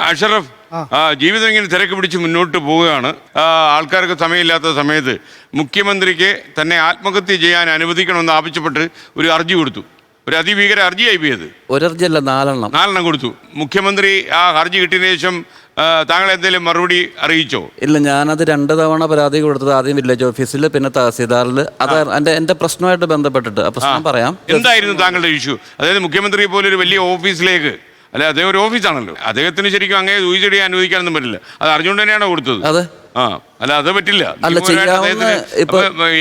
അഷറഫ്, ജീവിതം ഇങ്ങനെ തിരക്ക് പിടിച്ച് മുന്നോട്ട് പോവുകയാണ്. ആൾക്കാർക്ക് സമയമില്ലാത്ത സമയത്ത് മുഖ്യമന്ത്രിക്ക് തന്നെ ആത്മഹത്യ ചെയ്യാൻ അനുവദിക്കണമെന്ന് ആവശ്യപ്പെട്ട് ഒരു ഹർജി കൊടുത്തു. ഒരു അതിഭീകര ഹർജിയായി പോയത്. ഒരർജിയല്ല, 4 കൊടുത്തു. മുഖ്യമന്ത്രി ആ ഹർജി കിട്ടിയതിനു ശേഷം താങ്കൾ എന്തെങ്കിലും മറുപടി അറിയിച്ചോ? ഇല്ല, ഞാനത് 2 തവണ പരാതി കൊടുത്തത്. ആദ്യം വില്ലേജ് ഓഫീസിൽ, പിന്നെ തഹസീൽദാറിൽ. അത് എന്റെ പ്രശ്നമായിട്ട് ബന്ധപ്പെട്ടിട്ട് ആ പ്രശ്നം പറയാം. എന്തായിരുന്നു താങ്കളുടെ ഇഷ്യൂ? അതായത് മുഖ്യമന്ത്രി പോലെ ഒരു വലിയ ഓഫീസിലേക്ക്, അല്ലെ അദ്ദേഹം ഒരു ഓഫീസാണല്ലോ, അദ്ദേഹത്തിന് ശരിക്കും അങ്ങനെ സൂയിസൈഡ് ചെയ്യാൻ അനുവദിക്കാനൊന്നും പറ്റില്ല. അത് അറിഞ്ഞുകൊണ്ട് തന്നെയാണോ കൊടുത്തത്? അതെ. അല്ല, അത് പറ്റില്ല.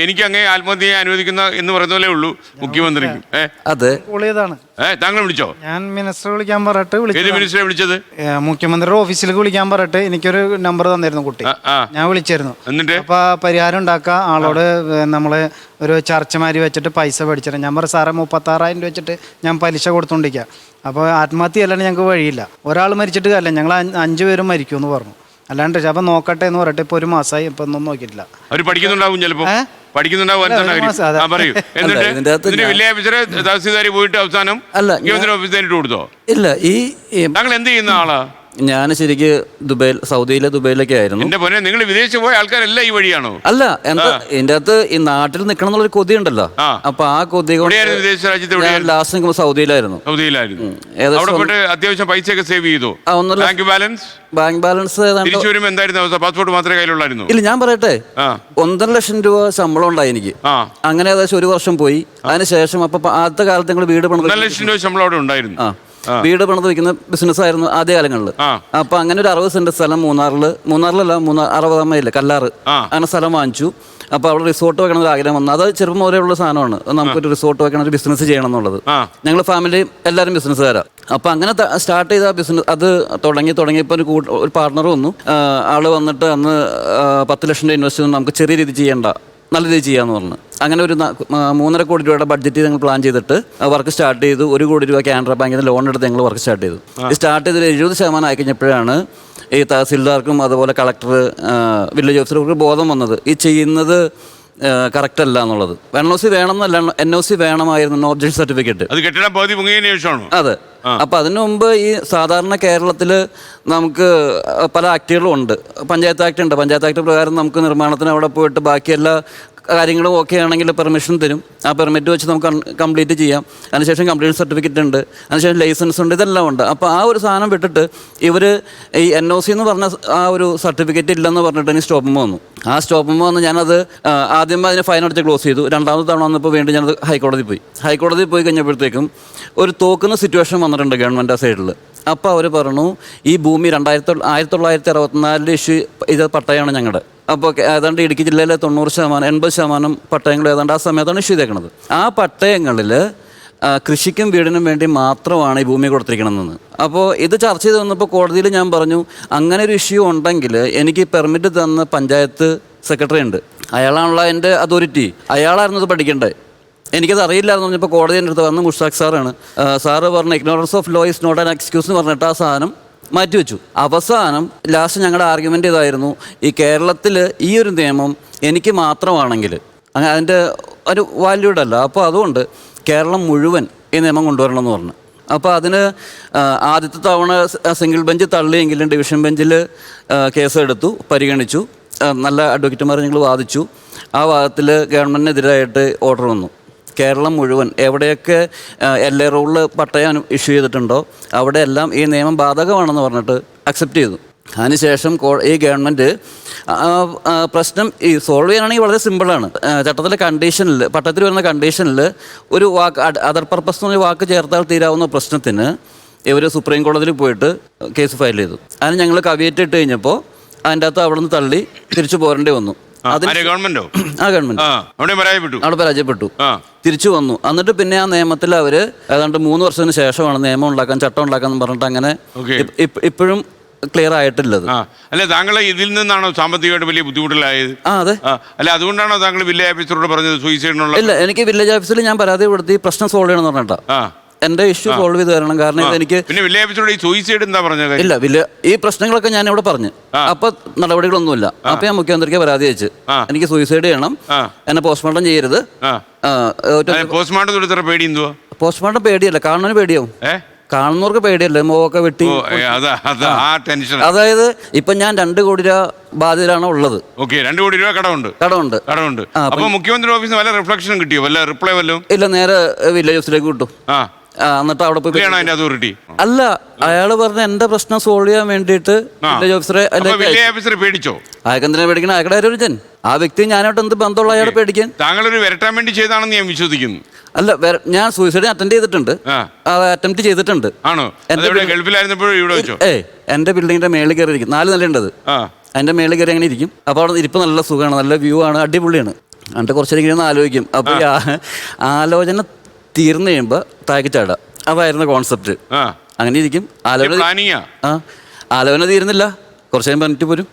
എനിക്ക് അങ്ങനെ ആത്മഹത്യ ചെയ്യാൻ അനുവദിക്കുന്ന എന്ന് പറയുന്ന പോലെ ഉള്ളൂ മുഖ്യമന്ത്രിക്കും. താങ്കൾ വിളിച്ചോ? ഞാൻ മിനിസ്റ്റർ വിളിക്കാൻ പറഞ്ഞിട്ട് ഏത് മിനിസ്റ്ററെ വിളിച്ചത്? മുഖ്യമന്ത്രിയുടെ ഓഫീസിലേക്ക് വിളിക്കാൻ പറഞ്ഞിട്ട് എനിക്കൊരു നമ്പർ തന്നിരുന്നു കുട്ടി. ഞാൻ വിളിച്ചിരുന്നു. എന്നിട്ട് അപ്പൊ പരിഹാരം ഉണ്ടാക്കുക, ആളോട് നമ്മള് ഒരു ചർച്ചമാരി വെച്ചിട്ട് പൈസ മേടിച്ചിട്ട് ഞാൻ പറഞ്ഞു, സാറേ 36,000 രൂപ വെച്ചിട്ട് ഞാൻ പലിശ കൊടുത്തോണ്ടിരിക്കുക. അപ്പോൾ ആത്മഹത്യ അല്ലാണ്ട് ഞങ്ങൾക്ക് വഴിയില്ല. ഒരാൾ മരിച്ചിട്ട് കാര്യമില്ല, ഞങ്ങൾ 5 പേരും മരിക്കുമെന്ന് പറഞ്ഞു. അല്ലാണ്ട് അപ്പൊ നോക്കട്ടെ എന്ന് പറഞ്ഞിട്ട് ഇപ്പൊ 1 മാസമായി, ഇപ്പൊ ഒന്നും നോക്കിയിട്ടില്ല. അവര് പഠിക്കുന്നുണ്ടാവും, ചിലപ്പോ പഠിക്കുന്നുണ്ടാവും. തഹസീൽദാരി പോയിട്ട് അവസാനം ഓഫീസിൽ കൊടുത്തോ? ഇല്ല. താങ്കൾ എന്ത് ചെയ്യുന്ന ആളാ? ഞാൻ ശരിക്ക് ദുബൈയിലൊക്കെ ആയിരുന്നു. എന്റെ പൊന്നെ, നിങ്ങൾ വിദേശത്ത് പോയ ആൾക്കാരെല്ലാം ഈ വഴിയാണോ? അല്ല, ഇതിന്റെ അകത്ത് ഈ നാട്ടിൽ നിൽക്കണം എന്നുള്ളൊരു കൊതി ഉണ്ടല്ലോ. അപ്പൊ ആ കൊതി വിദേശ രാജ്യത്ത് ലാസ്റ്റ് നിൽക്കുമ്പോൾ സൗദിയിലായിരുന്നു. അത്യാവശ്യം പൈസയൊക്കെ സേവ് ചെയ്തോ? ബാങ്ക് ബാലൻസ് തിരിച്ചു വരുമ്പോൾ എന്തായിരുന്നു അവസ്ഥ? പാസ്പോർട്ട് മാത്രമേ കയ്യിലുള്ളായിരുന്നു? ഇല്ല, ഞാൻ പറയട്ടെ, 1.5 ലക്ഷം രൂപ ശമ്പളം ഉണ്ടായി എനിക്ക്. അങ്ങനെ ഏകദേശം 1 വർഷം പോയി. അതിനുശേഷം അപ്പൊ ആദ്യത്തെ കാലത്ത് നിങ്ങൾ വീട് പണിത് 1.5 ലക്ഷം രൂപ ശമ്പളം അവിടെ ഉണ്ടായിരുന്നു. വീട് പണിത് വയ്ക്കുന്ന ബിസിനസ് ആയിരുന്നു ആദ്യ കാലങ്ങളിൽ. അപ്പൊ അങ്ങനെ ഒരു 60 സെന്റ് സ്ഥലം മൂന്നാറിലല്ല 60 മൈലില് കല്ലാറ് അങ്ങനെ സ്ഥലം വാങ്ങിച്ചു. അപ്പൊ അവിടെ റിസോർട്ട് വെക്കണം ഒരു ആഗ്രഹം വന്നു. അത് ചെറുപ്പം മുതലേ ഉള്ള സാധനമാണ്, നമുക്കൊരു റിസോർട്ട് വെക്കണം, ഒരു ബിസിനസ് ചെയ്യണം എന്നുള്ളത്. ഞങ്ങൾ ഫാമിലി എല്ലാവരും ബിസിനസ്സുകാരാണ്. അപ്പൊ അങ്ങനെ സ്റ്റാർട്ട് ചെയ്ത ബിസിനസ് അത് തുടങ്ങിയപ്പോൾ ഒരു പാർട്ണർ വന്നു. ആള് വന്നിട്ട് അന്ന് 10 ലക്ഷം രൂപ ഇൻവെസ്റ്റ് ചെയ്യുന്നു, നമുക്ക് ചെറിയ രീതി ചെയ്യണ്ട, നല്ല രീതി ചെയ്യാന്ന് പറഞ്ഞു. അങ്ങനെ ഒരു 3.5 കോടി രൂപയുടെ ബഡ്ജറ്റ് ഞങ്ങൾ പ്ലാൻ ചെയ്തിട്ട് വർക്ക് സ്റ്റാർട്ട് ചെയ്തു. 1 കോടി രൂപ കാനറ ബാങ്കിൽ നിന്ന് ലോൺ എടുത്ത് ഞങ്ങൾ വർക്ക് സ്റ്റാർട്ട് ചെയ്തു. സ്റ്റാർട്ട് ചെയ്തതിൽ 70% ആയി കഴിഞ്ഞപ്പോഴാണ് ഈ തഹസീൽദാർക്കും അതുപോലെ കളക്ടർ, വില്ലേജ് ഓഫീസർക്കും ബോധം വന്നത് ഈ ചെയ്യുന്നത് കറക്റ്റ് അല്ല എന്നുള്ളത്. NOC വേണമെന്നല്ല, NOC വേണമായിരുന്നു, ഒബ്ജക്ഷൻ സർട്ടിഫിക്കറ്റ്. അതെ. അപ്പൊ അതിനു മുമ്പ് ഈ സാധാരണ കേരളത്തില് നമുക്ക് പല ആക്ടുകളും ഉണ്ട്. പഞ്ചായത്ത് ആക്ട് ഉണ്ട്. പഞ്ചായത്ത് ആക്ട് പ്രകാരം നമുക്ക് നിർമ്മാണത്തിന് അവിടെ പോയിട്ട് ബാക്കി എല്ലാ കാര്യങ്ങളും ഓക്കെ ആണെങ്കിൽ പെർമിഷൻ തരും. ആ പെർമിറ്റ് വെച്ച് നമുക്ക് കംപ്ലീറ്റ് ചെയ്യാം. അതിനുശേഷം കംപ്ലീറ്റ് സർട്ടിഫിക്കറ്റ് ഉണ്ട്, അതിനുശേഷം ലൈസൻസ് ഉണ്ട്, ഇതെല്ലാം ഉണ്ട്. അപ്പോൾ ആ ഒരു സാധനം വിട്ടിട്ട് ഇവർ ഈ NOC എന്ന് പറഞ്ഞ ആ ഒരു സർട്ടിഫിക്കറ്റ് ഇല്ലെന്ന് പറഞ്ഞിട്ട് എനിക്ക് സ്റ്റോപ്പുമ്പോൾ വന്നു. ആ സ്റ്റോപ്പുമ്പോൾ വന്ന് ഞാനത് ആദ്യം അതിന് ഫൈൻ അടിച്ച് ക്ലോസ് ചെയ്തു. 2ാമത്തെ തവണ വന്നപ്പോൾ വീണ്ടും ഞാനത് ഹൈക്കോടതി പോയി കഴിഞ്ഞപ്പോഴത്തേക്കും ഒരു തോക്കുന്ന സിറ്റുവേഷൻ വന്നിട്ടുണ്ട് ഗവൺമെൻറ് സൈഡിൽ. അപ്പോൾ അവർ പറഞ്ഞു, ഈ ഭൂമി 1964 ഇഷ്യൂ ഇത് പട്ടയമാണ് ഞങ്ങളുടെ. അപ്പോൾ ഏതാണ്ട് ഇടുക്കി ജില്ലയിലെ 90%, 80% പട്ടയങ്ങൾ ഏതാണ്ട് ആ സമയത്താണ് ഇഷ്യൂ ചെയ്തേക്കുന്നത്. ആ പട്ടയങ്ങളിൽ കൃഷിക്കും വീടിനും വേണ്ടി മാത്രമാണ് ഈ ഭൂമി കൊടുത്തിരിക്കണമെന്ന്. അപ്പോൾ ഇത് ചർച്ച ചെയ്ത് വന്നപ്പോൾ കോടതിയിൽ ഞാൻ പറഞ്ഞു, അങ്ങനെ ഒരു ഇഷ്യൂ ഉണ്ടെങ്കിൽ എനിക്ക് പെർമിറ്റ് തന്ന പഞ്ചായത്ത് സെക്രട്ടറി ഉണ്ട്, അയാളാണുള്ള എൻ്റെ അതോറിറ്റി, അയാളായിരുന്നു ഇത് പഠിക്കേണ്ടത്. എനിക്കത് അറിയില്ലാന്ന് പറഞ്ഞപ്പോൾ കോടതി എൻ്റെ അടുത്ത് വന്ന് മുഷ്താഖ് സാറാണ്. സാറ് പറഞ്ഞു, ignorance of law is not an excuse എന്ന് പറഞ്ഞിട്ട് ആ സാധനം മാറ്റിവെച്ചു. അവസാനം ലാസ്റ്റ് ഞങ്ങളുടെ ആർഗ്യുമെൻ്റ് ഇതായിരുന്നു, ഈ കേരളത്തിൽ ഈ ഒരു നിയമം എനിക്ക് മാത്രമാണെങ്കിൽ അതിൻ്റെ ഒരു വാല്യൂഡ് അല്ല. അപ്പോൾ അതുകൊണ്ട് കേരളം മുഴുവൻ ഈ നിയമം കൊണ്ടുവരണമെന്ന് പറഞ്ഞു. അപ്പോൾ അതിന് ആദ്യത്തെ തവണ സിംഗിൾ ബെഞ്ച് തള്ളിയെങ്കിലും ഡിവിഷൻ ബെഞ്ചിൽ കേസെടുത്തു, പരിഗണിച്ചു. നല്ല അഡ്വക്കേറ്റുമാർ ഞങ്ങൾ വാദിച്ചു. ആ വാദത്തിൽ ഗവൺമെൻറ്റിനെതിരായിട്ട് ഓർഡർ വന്നു. കേരളം മുഴുവൻ എവിടെയൊക്കെ LA റൂളിൽ പട്ടയം ഇഷ്യൂ ചെയ്തിട്ടുണ്ടോ അവിടെയെല്ലാം ഈ നിയമം ബാധകമാണെന്ന് പറഞ്ഞിട്ട് അക്സെപ്റ്റ് ചെയ്തു. അതിനുശേഷം ഈ ഗവൺമെൻറ് പ്രശ്നം ഈ സോൾവ് ചെയ്യാനാണെങ്കിൽ വളരെ സിമ്പിളാണ്. ചട്ടത്തിലെ കണ്ടീഷനിൽ, പട്ടയത്തിൽ വരുന്ന കണ്ടീഷനിൽ ഒരു വാക്ക്, അതർ പർപ്പസ് എന്ന് പറഞ്ഞ വാക്ക് ചേർത്താൽ തീരാവുന്ന പ്രശ്നത്തിന് ഇവർ സുപ്രീം കോടതിയിൽ പോയിട്ട് കേസ് ഫയൽ ചെയ്തു. അതിന് ഞങ്ങൾ കവിയേറ്റ് ഇട്ട് കഴിഞ്ഞപ്പോൾ അതിൻ്റെ അകത്ത് അവിടെ നിന്ന് തള്ളി തിരിച്ചു പോരേണ്ടി വന്നു. ഗവൺമെന്റ് അവിടെ പരാജയപ്പെട്ടു. തിരിച്ചു വന്നു. എന്നിട്ട് പിന്നെ ആ നിയമത്തിൽ അവർ ഏതാണ്ട് 3 വർഷത്തിന് ശേഷമാണ് നിയമം ഉണ്ടാക്കാൻ, ചട്ടം ഉണ്ടാക്കാന്ന് പറഞ്ഞിട്ട് അങ്ങനെ ഇപ്പോഴും ക്ലിയർ ആയിട്ടില്ലത്. അല്ലെ, താങ്കൾ ഇതിൽ നിന്നാണോ സാമ്പത്തികമായിട്ട് വലിയ ബുദ്ധിമുട്ടിലായത്? അതെ. അല്ല, അതുകൊണ്ടാണോ താങ്കൾ വില്ലേജ് ഓഫീസറോട് പറഞ്ഞത് സൂയിസൈഡിനുള്ള? ഇല്ല, എനിക്ക് വില്ലേജ് ഓഫീസിൽ ഞാൻ പരാതിപ്പെടുത്തി പ്രശ്നം സോൾവ് ചെയ്യണമെന്ന് പറഞ്ഞിട്ടാ എന്റെ ഇഷ്യൂ സോൾവ് ചെയ്ത് തരണം. കാരണം എനിക്ക് ഇല്ല, ഈ പ്രശ്നങ്ങളൊക്കെ ഞാൻ ഇവിടെ പറഞ്ഞു. അപ്പൊ നടപടികളൊന്നുമില്ല. അപ്പൊ ഞാൻ മുഖ്യമന്ത്രിക്ക് പരാതി അയച്ചു, എനിക്ക് സൂയിസൈഡ് ചെയ്യണം, എന്നെ പോസ്റ്റ്മോർട്ടം ചെയ്യരുത്. പോസ്റ്റ്മോർട്ടം പേടിയല്ല, കാണുന്നതിന് പേടിയാവും. കാണുന്നവർക്ക് പേടിയല്ലേ, മുഖമൊക്കെ വെട്ടി. ആ ടെൻഷൻ. അതായത് ഇപ്പൊ ഞാൻ 2 കോടി രൂപ ബാധ്യതയിലാണ് ഉള്ളത്. ഓക്കെ, 2 കോടി രൂപ കടമുണ്ട്. അപ്പൊ മുഖ്യമന്ത്രി ഓഫീസിൽ വല്ല റിഫ്ലക്ഷൻ കിട്ടിയോ, വല്ല റിപ്ലൈ വല്ലതും? ഇല്ല, നേരെ വില്ലേജ് ഓഫീസിലേക്ക് വിട്ടു. എന്നിട്ട് അവിടെ പോയി അതിന്റെ അതോറിറ്റി അല്ല, അയാള് പറഞ്ഞ എന്റെ പ്രശ്നം സോൾവ് ചെയ്യാൻ വേണ്ടിയിട്ട് വില്ലേജ് ഓഫീസറെ പേടിച്ചോ? അയാൾക്കെന്തിനാ പേടിക്കണം? അയാളുടെ ഒരു ആ വ്യക്തി ഞാനായിട്ട് എന്ത് ബന്ധമുള്ള അയാളെ പേടിക്കാൻ? താങ്കളൊരു വരട്ടാൻ വേണ്ടി ചെയ്താണെന്ന് ഞാൻ വിശ്വസിക്കുന്നു. അല്ല, ഞാൻ സൂയിസൈഡ് അറ്റൻഡ് ചെയ്തിട്ടുണ്ട്. ആണോ? ഗൾഫിലായിരുന്നപ്പോഴും ഇവിടെ വെച്ചോ? എന്റെ ബിൽഡിങ്ങിന്റെ മേളിൽ കയറി ഇരിക്കും. 4 നിലയുണ്ടത്. അതിന്റെ മേളിൽ കയറി അങ്ങനെ ഇരിക്കും. അപ്പൊ അവിടെ ഇരിപ്പ് നല്ല സുഖമാണ്, നല്ല വ്യൂ ആണ്, അടിപൊളിയാണ്. എന്നിട്ട് കുറച്ചേരം ആലോചിക്കും. അപ്പൊ ആലോചന തീർന്നു കഴിയുമ്പോ താഴേക്ക് ചാടുക. അതായിരുന്നു കോൺസെപ്റ്റ്. അങ്ങനെ ഇരിക്കും. ആലോചന തീരുന്നില്ല, കുറച്ച് കഴിയുമ്പോൾ എന്നിട്ട് പോരും.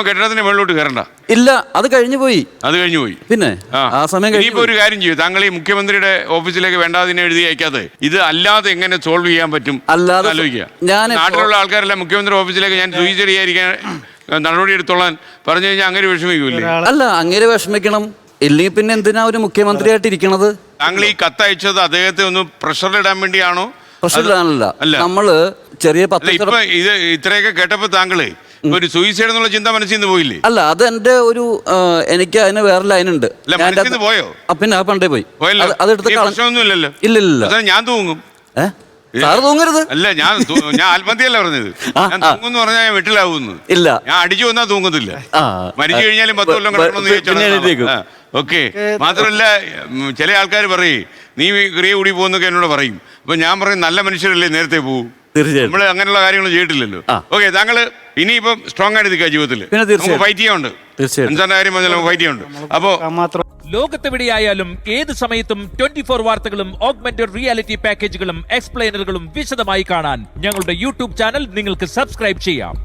കെട്ടിടത്തിന്റെ മുകളിലോട്ട് കയറണ്ട. ഇല്ല, അത് കഴിഞ്ഞു പോയി. പിന്നെ ആ സമയം ഇനിയിപ്പോ ഒരു കാര്യം ചെയ്യും, താങ്കൾ ഈ മുഖ്യമന്ത്രിയുടെ ഓഫീസിലേക്ക് വേണ്ടാതിനെ എഴുതി അയക്കാതെ ഇത് അല്ലാതെ എങ്ങനെ സോൾവ് ചെയ്യാൻ പറ്റും അല്ലാതെ ആലോചിക്കുക. നാട്ടിലുള്ള ആൾക്കാരെല്ലാം മുഖ്യമന്ത്രി ഓഫീസിലേക്ക് ഞാൻ സൂയിസൈഡ് ചെയ്യാതിരിക്കാൻ നടപടി എടുത്തോളാൻ പറഞ്ഞു കഴിഞ്ഞാൽ അങ്ങനെ വിഷമിക്കൂല്ലേ? അല്ല, അങ്ങനെ വിഷമിക്കണം. ഇല്ലെങ്കിൽ പിന്നെ എന്തിനാ ഒരു മുഖ്യമന്ത്രിയായിട്ട് ഇരിക്കണത്? താങ്കൾ ഈ കത്തയച്ചത് അദ്ദേഹത്തെ ഒന്ന് പ്രഷറിലിടാൻ വേണ്ടിയാണോ? പ്രഷറിടാനല്ല, നമ്മള് ചെറിയ ഇപ്പൊ ഇത് ഇത്രയൊക്കെ കേട്ടപ്പോ താങ്കള് ഒരു സൂയിസൈഡ് എന്നുള്ള ചിന്ത മനസ്സിൽ നിന്ന് പോയില്ലേ? അല്ല, അത് എന്റെ ഒരു എനിക്ക് അതിന് വേറെ ലൈനുണ്ട്. പോയോ? പിന്നെ ആ പണ്ടേ പോയി. അതെടുത്ത് പ്രശ്നമൊന്നുമില്ലല്ലോ. ഇല്ല, ഞാൻ തൂങ്ങും. സാറ് തൂങ്ങരുത്. അല്ല, ഞാൻ ആത്മഹത്യയല്ല പറഞ്ഞത്. ഞാൻ തൂങ്ങുന്നു പറഞ്ഞാൽ ഞാൻ വീട്ടിലാവുന്നു. ഇല്ല, ഞാൻ അടിച്ചു വന്നാൽ തൂങ്ങത്തില്ല. മരിച്ചു കഴിഞ്ഞാലും 10 കൊല്ലം കിടക്കണമെന്ന്. ഓക്കെ. മാത്രമല്ല, ചില ആൾക്കാർ പറയും നീ ക്രിയ കൂടി പോകുന്നൊക്കെ എന്നോട് പറയും. അപ്പൊ ഞാൻ പറയും നല്ല മനുഷ്യരല്ലേ നേരത്തെ പോകും. നമ്മള് അങ്ങനെയുള്ള കാര്യങ്ങൾ ചെയ്തിട്ടില്ലല്ലോ. ഓക്കെ, താങ്കള് ഇനിയിപ്പം സ്ട്രോങ് ആയിട്ട് നിൽക്കുക ജീവിതത്തിൽ. ഫൈറ്റ് ചെയ്യാനുണ്ട്. അൻസാറിന്റെ കാര്യം പറഞ്ഞാൽ ഫൈറ്റ് ചെയ്യാനുണ്ട്. അപ്പോ ലോകത്തെവിടെയായാലും ഏത് സമയത്തും 24 വാർത്തകളും ഓഗ്മെന്റഡ് റിയാലിറ്റി പാക്കേജുകളും എക്സ്പ്ലെയിനറുകളും വിശദമായി കാണാൻ ഞങ്ങളുടെ യൂട്യൂബ് ചാനൽ നിങ്ങൾക്ക് സബ്സ്ക്രൈബ് ചെയ്യാം.